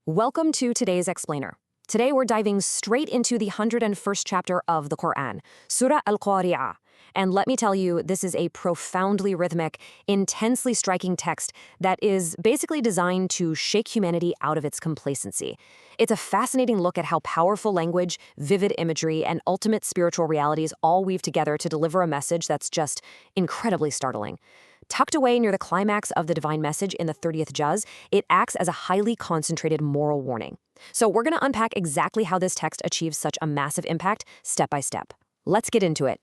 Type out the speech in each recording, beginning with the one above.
Welcome to today's explainer. Today we're diving straight into the 101st chapter of the Quran, Surah Al Qari. And let me tell you, this is a profoundly rhythmic, intensely striking text that is basically designed to shake humanity out of its complacency. It's a fascinating look at how powerful language, vivid imagery, and ultimate spiritual realities all weave together to deliver a message that's just incredibly startling. Tucked away near the climax of the divine message in the 30th juz, it acts as a highly concentrated moral warning. So we're going to unpack exactly how this text achieves such a massive impact step by step. Let's get into it.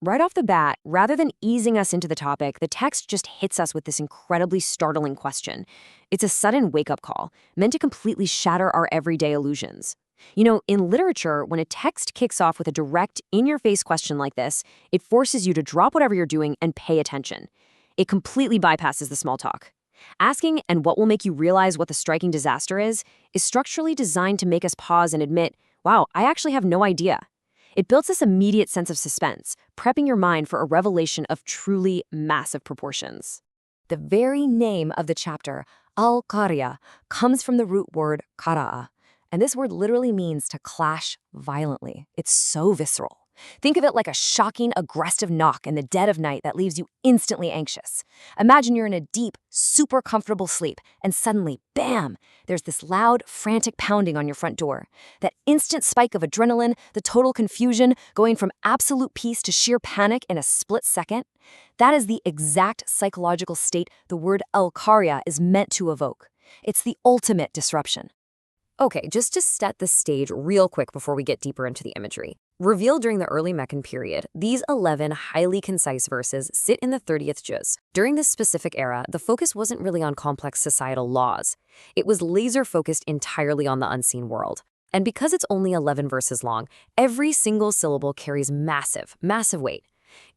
Right off the bat, rather than easing us into the topic, the text just hits us with this incredibly startling question. It's a sudden wake-up call, meant to completely shatter our everyday illusions. You know, in literature, when a text kicks off with a direct, in-your-face question like this, it forces you to drop whatever you're doing and pay attention. It completely bypasses the small talk. Asking, and what will make you realize what the striking disaster is structurally designed to make us pause and admit, wow, I actually have no idea. It builds this immediate sense of suspense, prepping your mind for a revelation of truly massive proportions. The very name of the chapter, Al Qari, comes from the root word qara'a, and this word literally means to clash violently. It's so visceral. Think of it like a shocking, aggressive knock in the dead of night that leaves you instantly anxious. Imagine you're in a deep, super comfortable sleep, and suddenly, bam, there's this loud, frantic pounding on your front door. That instant spike of adrenaline, the total confusion, going from absolute peace to sheer panic in a split second, that is the exact psychological state the word al-Qariya is meant to evoke. It's the ultimate disruption. Okay, just to set the stage real quick before we get deeper into the imagery. Revealed during the early Meccan period, these 11 highly concise verses sit in the 30th juz. During this specific era, the focus wasn't really on complex societal laws. It was laser-focused entirely on the unseen world. And because it's only 11 verses long, every single syllable carries massive, massive weight.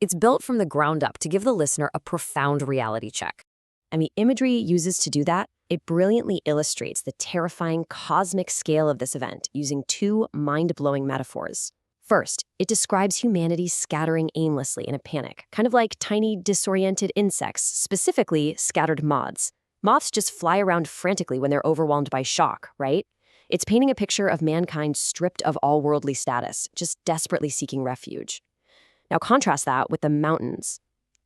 It's built from the ground up to give the listener a profound reality check. And the imagery it uses to do that, it brilliantly illustrates the terrifying cosmic scale of this event using two mind-blowing metaphors. First, it describes humanity scattering aimlessly in a panic, kind of like tiny, disoriented insects, specifically scattered moths. Moths just fly around frantically when they're overwhelmed by shock, right? It's painting a picture of mankind stripped of all worldly status, just desperately seeking refuge. Now contrast that with the mountains.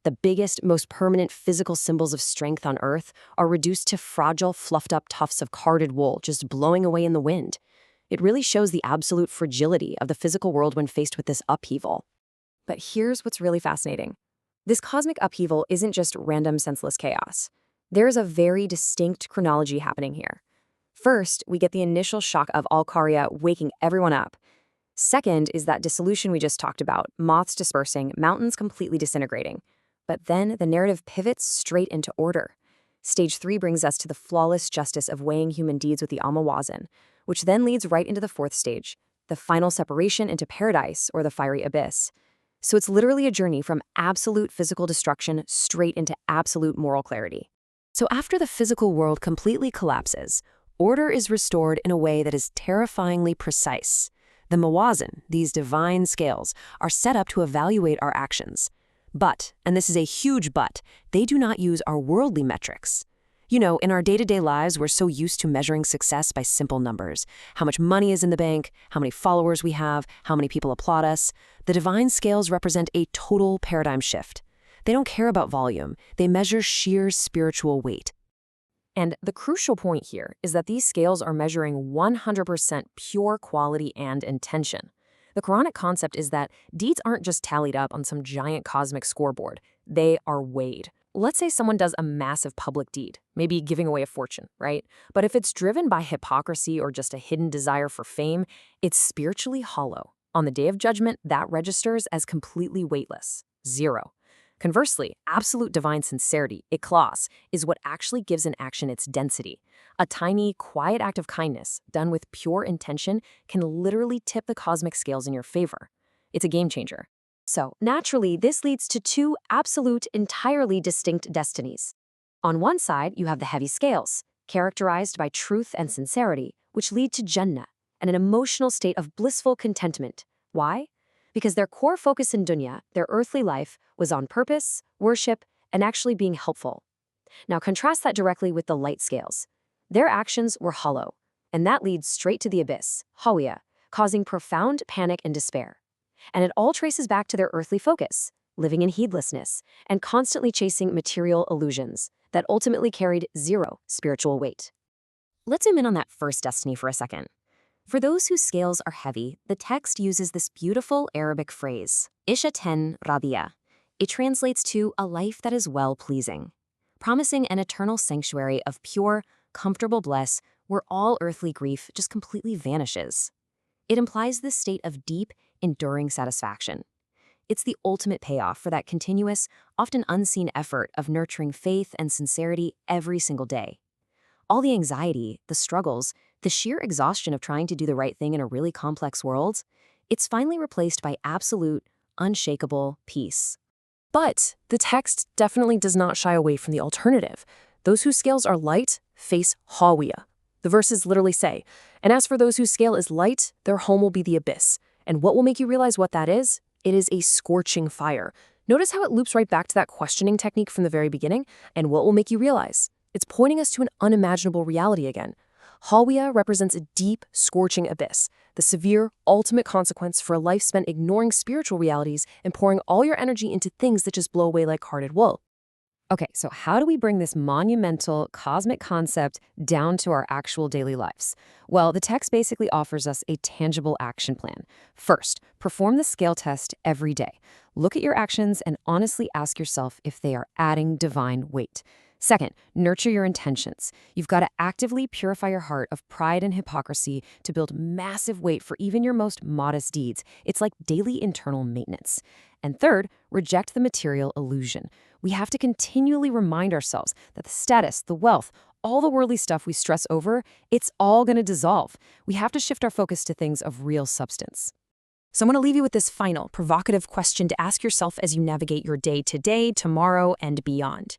The biggest, most permanent physical symbols of strength on Earth are reduced to fragile, fluffed-up tufts of carded wool just blowing away in the wind. It really shows the absolute fragility of the physical world when faced with this upheaval. But here's what's really fascinating. This cosmic upheaval isn't just random, senseless chaos. There's a very distinct chronology happening here. First, we get the initial shock of Al-Qariya waking everyone up. Second is that dissolution we just talked about, moths dispersing, mountains completely disintegrating. But then the narrative pivots straight into order. Stage 3 brings us to the flawless justice of weighing human deeds with the Al-Mawazin, which then leads right into the fourth stage, the final separation into paradise or the fiery abyss. So it's literally a journey from absolute physical destruction straight into absolute moral clarity. So after the physical world completely collapses, order is restored in a way that is terrifyingly precise. The Mawazin, these divine scales, are set up to evaluate our actions. But, and this is a huge but, they do not use our worldly metrics. You know, in our day-to-day lives, we're so used to measuring success by simple numbers. How much money is in the bank, how many followers we have, how many people applaud us. The divine scales represent a total paradigm shift. They don't care about volume. They measure sheer spiritual weight. And the crucial point here is that these scales are measuring 100% pure quality and intention. The Quranic concept is that deeds aren't just tallied up on some giant cosmic scoreboard. They are weighed. Let's say someone does a massive public deed, maybe giving away a fortune, right? But if it's driven by hypocrisy or just a hidden desire for fame, it's spiritually hollow. On the Day of Judgment, that registers as completely weightless, 0. Conversely, absolute divine sincerity, ikhlas, is what actually gives an action its density. A tiny, quiet act of kindness, done with pure intention, can literally tip the cosmic scales in your favor. It's a game changer. So, naturally, this leads to two absolute, entirely distinct destinies. On one side, you have the heavy scales, characterized by truth and sincerity, which lead to Jannah, and an emotional state of blissful contentment. Why? Because their core focus in dunya, their earthly life, was on purpose, worship, and actually being helpful. Now contrast that directly with the light scales. Their actions were hollow, And that leads straight to the abyss, Hawiya, causing profound panic and despair. And it all traces back to their earthly focus, living in heedlessness, and constantly chasing material illusions that ultimately carried zero spiritual weight. Let's zoom in on that first destiny for a second. For those whose scales are heavy, the text uses this beautiful Arabic phrase, Ishaten Radia. It translates to a life that is well-pleasing, promising an eternal sanctuary of pure, comfortable bliss where all earthly grief just completely vanishes. It implies this state of deep, enduring satisfaction. It's the ultimate payoff for that continuous, often unseen effort of nurturing faith and sincerity every single day. All the anxiety, the struggles, the sheer exhaustion of trying to do the right thing in a really complex world, it's finally replaced by absolute, unshakable peace. But the text definitely does not shy away from the alternative. Those whose scales are light face Hawiya. The verses literally say, and as for those whose scale is light, their home will be the abyss. And what will make you realize what that is? It is a scorching fire. Notice how it loops right back to that questioning technique from the very beginning, and what will make you realize? It's pointing us to an unimaginable reality again. Hawiya represents a deep, scorching abyss, the severe, ultimate consequence for a life spent ignoring spiritual realities and pouring all your energy into things that just blow away like carded wool. Okay, so how do we bring this monumental cosmic concept down to our actual daily lives? Well, the text basically offers us a tangible action plan. First, perform the scale test every day. Look at your actions and honestly ask yourself if they are adding divine weight. Second, nurture your intentions. You've got to actively purify your heart of pride and hypocrisy to build massive weight for even your most modest deeds. It's like daily internal maintenance. And third, reject the material illusion. We have to continually remind ourselves that the status, the wealth, all the worldly stuff we stress over, it's all going to dissolve. We have to shift our focus to things of real substance. So I'm going to leave you with this final, provocative question to ask yourself as you navigate your day today, tomorrow, and beyond.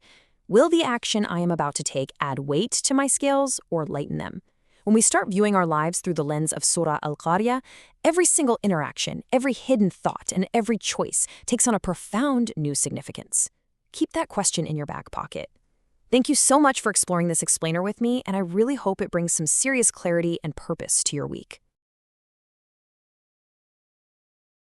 Will the action I am about to take add weight to my scales or lighten them? When we start viewing our lives through the lens of Surah Al Qari, every single interaction, every hidden thought, and every choice takes on a profound new significance. Keep that question in your back pocket. Thank you so much for exploring this explainer with me, and I really hope it brings some serious clarity and purpose to your week.